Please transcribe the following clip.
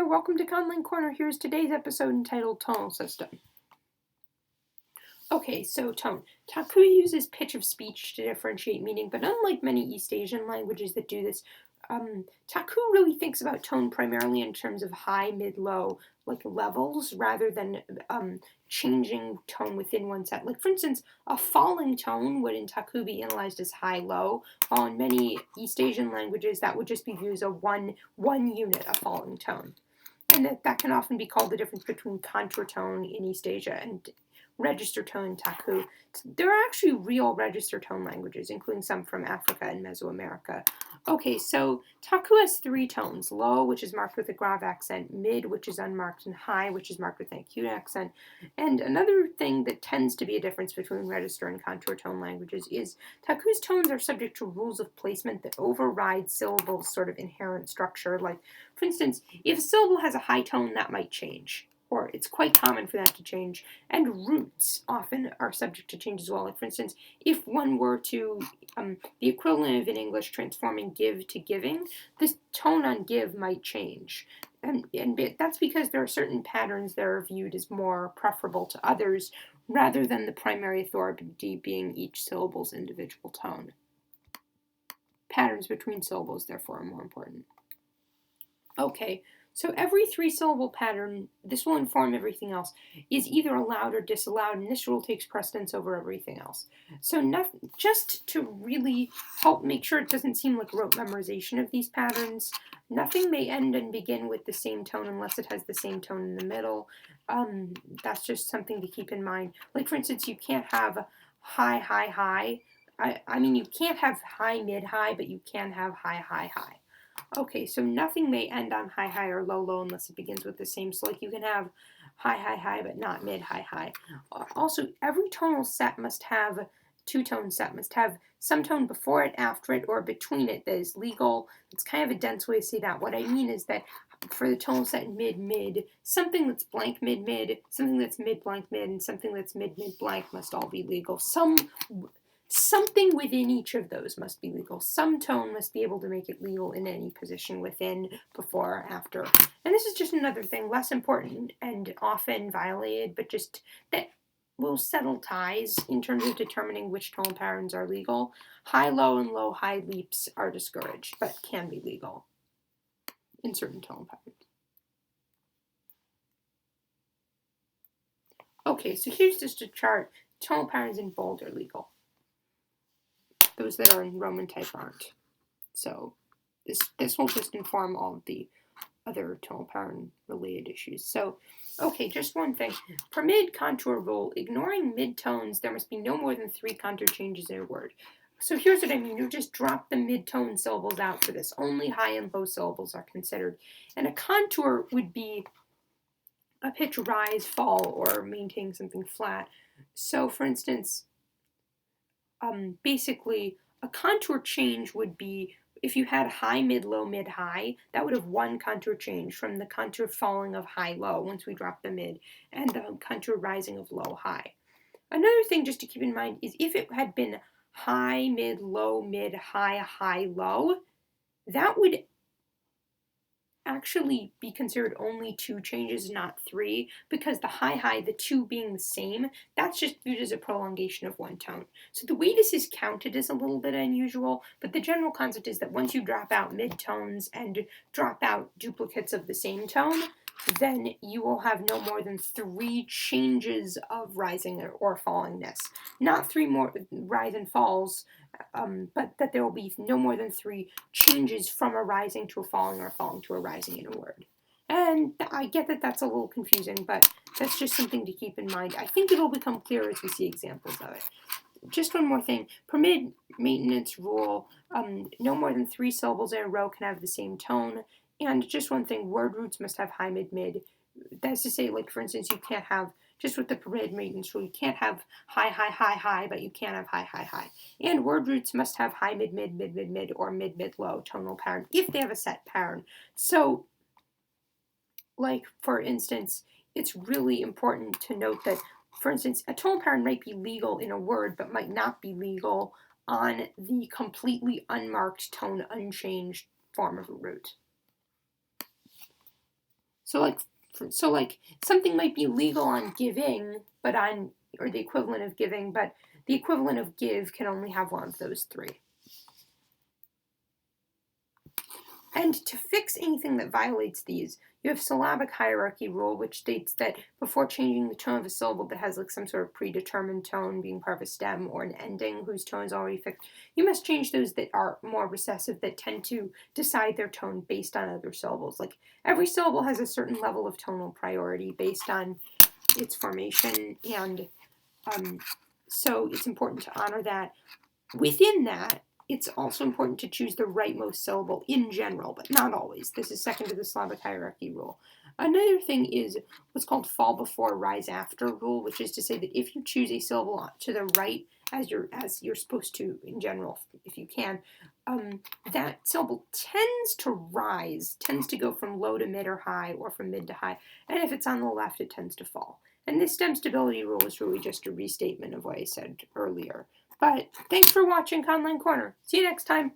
there, welcome to Conlang Corner. Here's today's episode entitled Tonal System. Okay, so tone. Takhù uses pitch of speech to differentiate meaning, but unlike many East Asian languages that do this, Takhù really thinks about tone primarily in terms of high, mid, low, like levels, rather than changing tone within one set. Like, for instance, a falling tone would in Takhù be analyzed as high-low, while in many East Asian languages that would just be viewed as a one unit, a falling tone. And that can often be called the difference between contour tone in East Asia and register tone in Takhù. There are actually real register tone languages, including some from Africa and Mesoamerica. Okay, so Takhù has three tones: low, which is marked with a grave accent; mid, which is unmarked; and high, which is marked with an acute accent. And another thing that tends to be a difference between register and contour tone languages is Takhù's tones are subject to rules of placement that override syllables' sort of inherent structure. Like, for instance, if a syllable has a high tone, that might change, or it's quite common for that to change. And roots often are subject to change as well. Like, for instance, if one were to, the equivalent of in English transforming give to giving, the tone on give might change. And that's because there are certain patterns that are viewed as more preferable to others, rather than the primary authority being each syllable's individual tone. Patterns between syllables, therefore, are more important. Okay, so every three-syllable pattern, this will inform everything else, is either allowed or disallowed, and this rule takes precedence over everything else. So just to really help make sure it doesn't seem like rote memorization of these patterns, nothing may end and begin with the same tone unless it has the same tone in the middle. That's just something to keep in mind. Like, for instance, you can't have high, high, high. I mean, you can't have high, mid, high, but you can have high, high, high. Okay, so nothing may end on high, high, or low, low unless it begins with the same. So, like, you can have high, high, high, but not mid, high, high. Also, every tonal set must have, two-tone set must have some tone before it, after it, or between it that is legal. It's kind of a dense way to say that. What I mean is that for the tonal set mid, mid, something that's blank, mid, mid, something that's mid, blank, mid, and something that's mid, mid, blank must all be legal. Something within each of those must be legal. Some tone must be able to make it legal in any position within, before, after. And this is just another thing, less important and often violated, but just that will settle ties in terms of determining which tonal patterns are legal. High, low, and low, high leaps are discouraged, but can be legal in certain tonal patterns. Okay, so here's just a chart. Tonal patterns in bold are legal. Those that are in Roman type aren't. So this will just inform all of the other tonal pattern related issues. So, okay, just one thing. For mid-contour rule, ignoring mid-tones, there must be no more than 3 contour changes in a word. So here's what I mean. You just drop the mid-tone syllables out for this. Only high and low syllables are considered. And a contour would be a pitch rise, fall, or maintain something flat. So, for instance, basically, a contour change would be, if you had high, mid, low, mid, high, that would have one contour change from the contour falling of high, low once we drop the mid, and the contour rising of low, high. Another thing just to keep in mind is if it had been high, mid, high, high, low, that would actually be considered only 2 changes, not 3, because the high, high, the 2 being the same, that's just viewed as a prolongation of one tone. So the way this is counted is a little bit unusual, but the general concept is that once you drop out mid-tones and drop out duplicates of the same tone, then you will have no more than 3 changes of rising or fallingness. Not 3 more rise and falls, but that there will be no more than 3 changes from a rising to a falling or a falling to a rising in a word. And I get that that's a little confusing, but that's just something to keep in mind. I think it'll become clearer as we see examples of it. Just one more thing. Per mid-maintenance rule, no more than 3 syllables in a row can have the same tone. And just one thing, word roots must have high, mid, mid. That's to say, like, for instance, you can't have, just with the per mid-maintenance rule, you can't have high, high, high, high, but you can have high, high, high. And word roots must have high, mid, mid, mid, mid, mid, or mid, mid, low tonal pattern, if they have a set pattern. So, like, for instance, it's really important to note that, for instance, a tonal pattern might be legal in a word, but might not be legal on the completely unmarked tone, unchanged form of a root. So like something might be legal on giving, but or the equivalent of giving, but the equivalent of give can only have one of those three. And to fix anything that violates these, you have syllabic hierarchy rule, which states that before changing the tone of a syllable that has like some sort of predetermined tone, being part of a stem, or an ending whose tone is already fixed, you must change those that are more recessive, that tend to decide their tone based on other syllables. Like every syllable has a certain level of tonal priority based on its formation, and so it's important to honor that. Within that, it's also important to choose the rightmost syllable in general, but not always. This is second to the syllabic hierarchy rule. Another thing is what's called fall before, rise after rule, which is to say that if you choose a syllable to the right, as you're supposed to in general, if you can, that syllable tends to rise, tends to go from low to mid or high, or from mid to high, and if it's on the left, it tends to fall. And this stem stability rule is really just a restatement of what I said earlier. But thanks for watching Conlang Corner. See you next time.